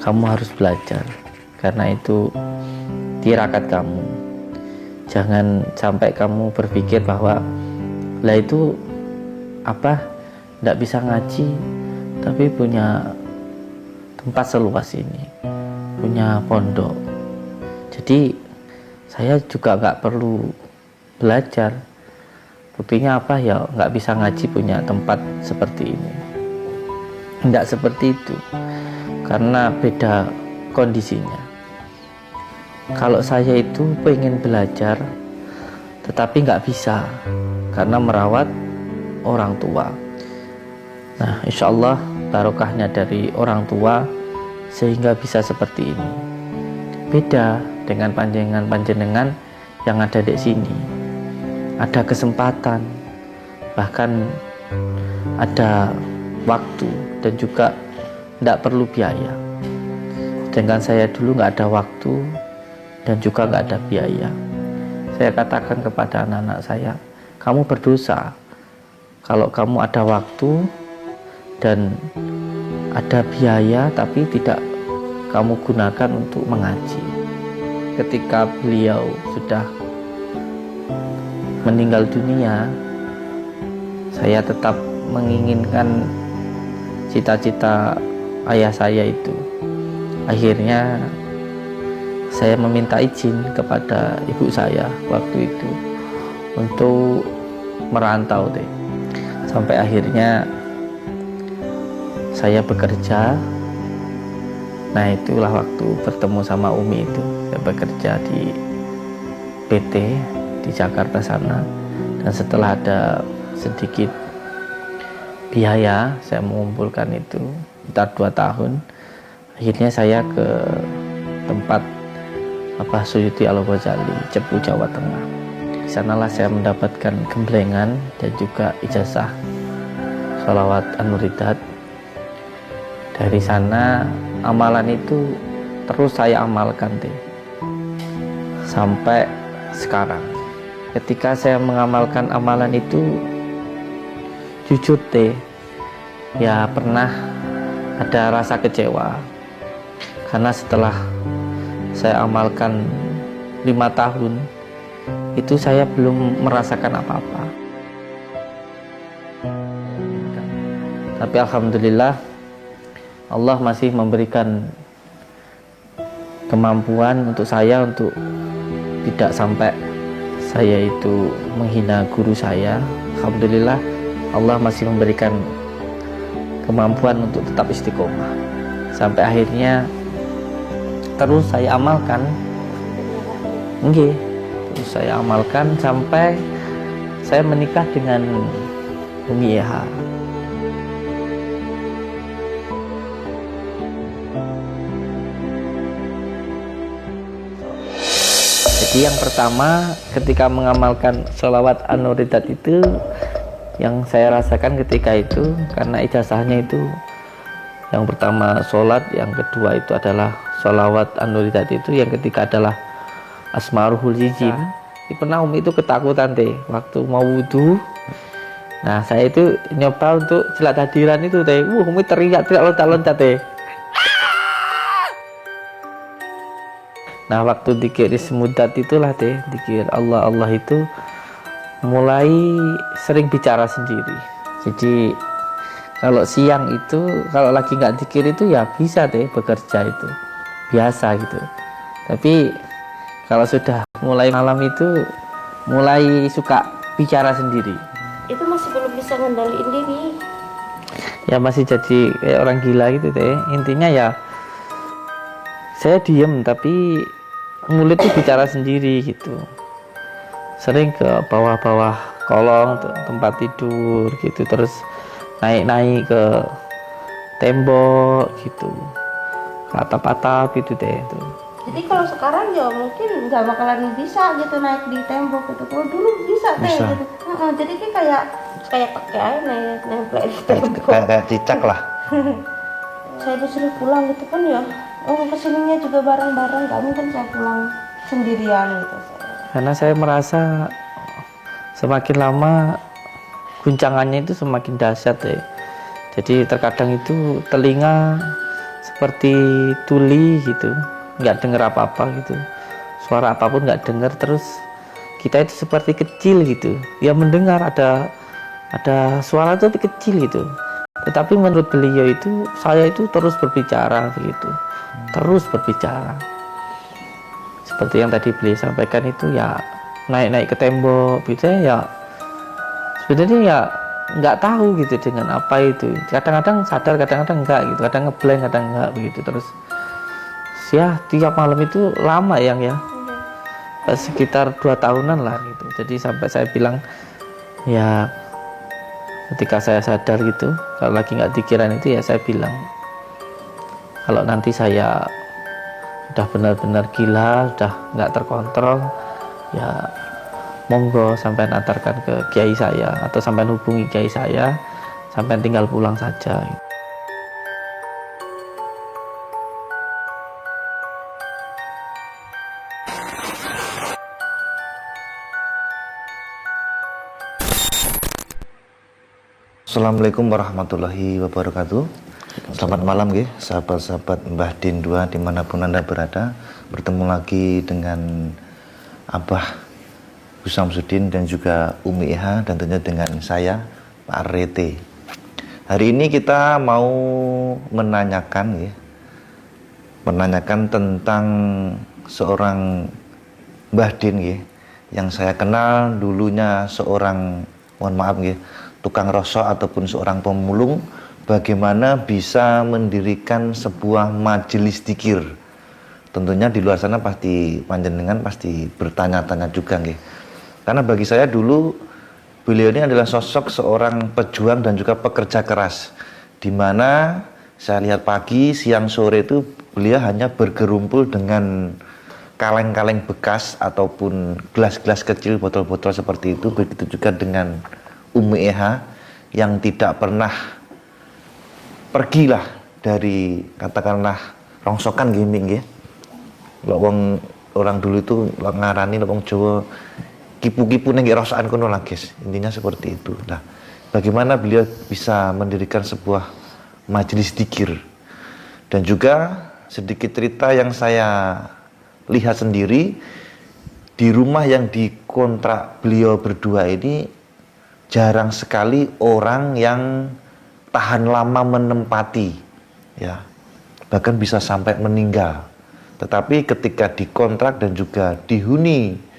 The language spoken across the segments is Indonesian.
kamu harus belajar, karena itu tirakat kamu. Jangan sampai kamu berpikir bahwa lah itu apa, tidak bisa ngaji tapi punya tempat seluas ini, punya pondok, jadi saya juga nggak perlu belajar. Buktinya apa ya, nggak bisa ngaji punya tempat seperti ini. Tidak seperti itu, karena beda kondisinya. Kalau saya itu pengen belajar tetapi nggak bisa karena merawat orang tua. Nah, insya Allah barokahnya dari orang tua sehingga bisa seperti ini. Beda dengan panjenengan yang ada di sini. Ada kesempatan, bahkan ada waktu dan juga tidak perlu biaya. Sedangkan saya dulu nggak ada waktu dan juga nggak ada biaya. Saya katakan kepada anak-anak saya, kamu berdosa kalau kamu ada waktu dan ada biaya tapi tidak kamu gunakan untuk mengaji. Ketika beliau sudah meninggal dunia, saya tetap menginginkan cita-cita ayah saya itu. Akhirnya saya meminta izin kepada ibu saya waktu itu untuk merantau deh. Sampai akhirnya saya bekerja. Nah, itulah waktu bertemu sama Umi itu. Saya bekerja di PT di Jakarta sana, dan setelah ada sedikit biaya, saya mengumpulkan itu sekitar 2 tahun. Akhirnya saya ke tempat Suyuti Al-Ghazali, Cepu, Jawa Tengah. Di sanalah saya mendapatkan gemblengan dan juga ijazah sholawat An-Nuridat. Dari sana amalan itu terus saya amalkan deh sampai sekarang. Ketika saya mengamalkan amalan itu, jujur deh, ya pernah ada rasa kecewa karena setelah saya amalkan 5 tahun itu saya belum merasakan apa-apa. Tapi alhamdulillah Allah masih memberikan kemampuan untuk saya untuk tidak sampai saya itu menghina guru saya. Alhamdulillah Allah masih memberikan kemampuan untuk tetap istiqomah sampai akhirnya terus saya amalkan. Terus saya amalkan sampai saya menikah dengan Umi Eha. Jadi yang pertama ketika mengamalkan sholawat An-Nuridat itu, yang saya rasakan ketika itu, karena ijazahnya itu yang pertama sholat, yang kedua itu adalah sholawat An-Nuridat itu, yang ketiga adalah Asmaul Hizim. Pernah Umi itu ketakutan deh waktu mau wudhu. Nah, saya itu nyoba untuk jelat hadiran itu deh. Umi teriak-teriak loncat-loncat deh. Nah, waktu dikir Ismudat itulah deh, dikir Allah Allah itu mulai sering bicara sendiri. Jadi kalau siang itu, kalau lagi nggak dikir itu ya bisa deh bekerja itu biasa gitu. Tapi kalau sudah mulai malam itu mulai suka bicara sendiri. Itu masih belum bisa ngendaliin diri. Ya masih jadi kayak orang gila gitu deh. Intinya ya saya diem tapi mulut tuh bicara sendiri gitu. Sering ke bawah-bawah kolong tempat tidur gitu, terus naik-naik ke tembok gitu, ke atap-atap gitu deh itu. Jadi kalau sekarang ya mungkin nggak bakalan bisa gitu naik di tembok gitu. Kalau dulu bisa deh gitu. Jadi kayak pakai air nempel di tembok. Kayak cicak lah. Saya disuruh pulang gitu kan ya. Kesininya juga bareng-bareng, nggak mungkin saya pulang sendirian gitu. Karena saya merasa semakin lama guncangannya itu semakin dahsyat ya. Jadi terkadang itu telinga seperti tuli gitu, nggak dengar apa-apa gitu, suara apapun nggak dengar, terus kita itu seperti kecil gitu ya, mendengar ada suara tapi kecil gitu. Tetapi menurut beliau itu saya itu terus berbicara begitu, terus berbicara seperti yang tadi beliau sampaikan itu ya, naik-naik ke tembok gitu ya. Sebenarnya ya nggak tahu gitu dengan apa itu, kadang-kadang sadar kadang-kadang enggak gitu, kadang ngeblank kadang enggak begitu. Terus ya tiap malam itu lama yang ya, sekitar 2 tahunan lah gitu. Jadi sampai saya bilang ya, ketika saya sadar gitu, kalau lagi nggak pikiran itu ya saya bilang, kalau nanti saya udah benar-benar gila, udah nggak terkontrol, ya monggo sampai antarkan ke kiai saya, atau sampai hubungi kiai saya, sampai tinggal pulang saja. Assalamualaikum warahmatullahi wabarakatuh. Selamat malam nggih, sahabat-sahabat Mbah Din 2 dimanapun Anda berada. Bertemu lagi dengan Abah Gus Samsudin dan juga Umi Eha, dan tentunya dengan saya, Pak Rete. Hari ini kita mau menanyakan tentang seorang Mbah Din yang saya kenal dulunya seorang, mohon maaf tukang rosok ataupun seorang pemulung. Bagaimana bisa mendirikan sebuah majelis dzikir? Tentunya di luar sana pasti panjenengan pasti bertanya-tanya juga karena bagi saya dulu beliau ini adalah sosok seorang pejuang dan juga pekerja keras, di mana saya lihat pagi, siang, sore itu beliau hanya bergerumpul dengan kaleng-kaleng bekas ataupun gelas-gelas kecil, botol-botol seperti itu. Begitu juga dengan Umi Eha yang tidak pernah pergilah dari katakanlah rongsokan gini wong orang dulu itu ngarani wong Jawa kipu-kipu neng rosokan kono lah guys, intinya seperti itu. Nah, bagaimana beliau bisa mendirikan sebuah majelis dzikir, dan juga sedikit cerita yang saya lihat sendiri di rumah yang dikontrak beliau berdua ini, jarang sekali orang yang tahan lama menempati, ya, bahkan bisa sampai meninggal. Tetapi ketika dikontrak dan juga dihuni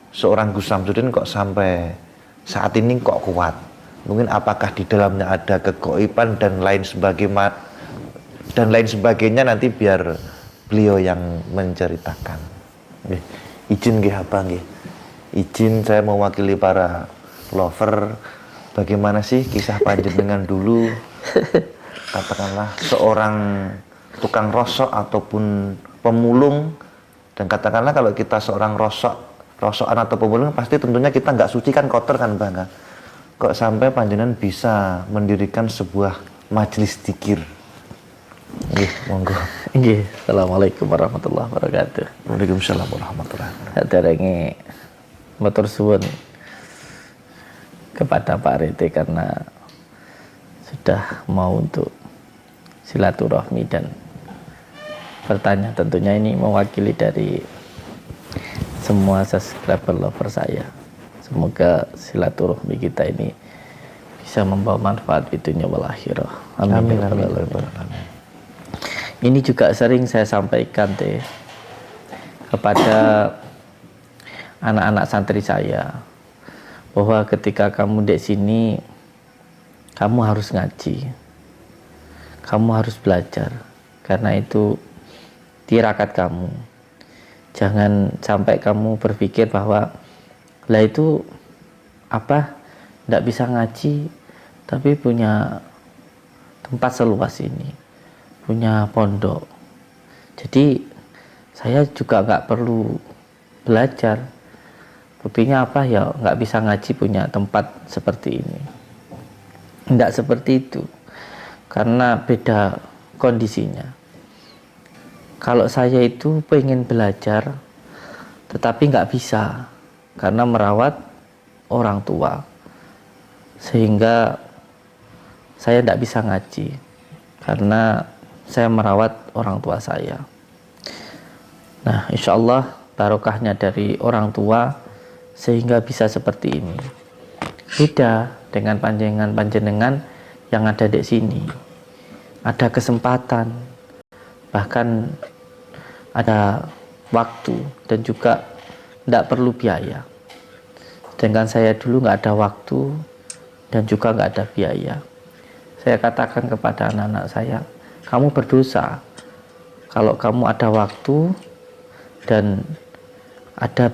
seorang Gus Samsudin kok sampai saat ini kok kuat. Mungkin apakah di dalamnya ada kegoiban dan lain sebagainya, nanti biar beliau yang menceritakan. Izin izin saya mewakili para lover, bagaimana sih kisah panjenengan dulu, katakanlah seorang tukang rosok ataupun pemulung, dan katakanlah kalau kita seorang rosokan atau pemulung pasti tentunya kita nggak suci kan, kotor kan Bang, kok sampai panjenengan bisa mendirikan sebuah majelis dzikir? Monggo. Assalamualaikum warahmatullahi wabarakatuh. Waalaikumsalam warahmatullahi wabarakatuh. Saderenge matur suwun kepada Pak Rete karena sudah mau untuk silaturahmi dan bertanya. Tentunya ini mewakili dari semua subscriber lover saya. Semoga silaturahmi kita ini bisa membawa manfaat di dunia wal akhirah. Amin. Ini juga sering saya sampaikan kepada anak-anak santri saya, bahwa ketika kamu di sini, kamu harus ngaji, kamu harus belajar, karena itu tirakat kamu. Jangan sampai kamu berpikir bahwa lah itu apa, tidak bisa ngaji tapi punya tempat seluas ini, punya pondok, jadi saya juga nggak perlu belajar. Buktinya apa ya, nggak bisa ngaji punya tempat seperti ini. Tidak seperti itu, karena beda kondisinya. Kalau saya itu pengen belajar tetapi nggak bisa karena merawat orang tua, sehingga saya tidak bisa ngaji karena saya merawat orang tua saya. Nah, insya Allah barokahnya dari orang tua sehingga bisa seperti ini. Beda dengan panjenengan yang ada di sini. Ada kesempatan, bahkan ada waktu dan juga tidak perlu biaya. Sedangkan saya dulu nggak ada waktu dan juga nggak ada biaya. Saya katakan kepada anak-anak saya, kamu berdosa kalau kamu ada waktu dan ada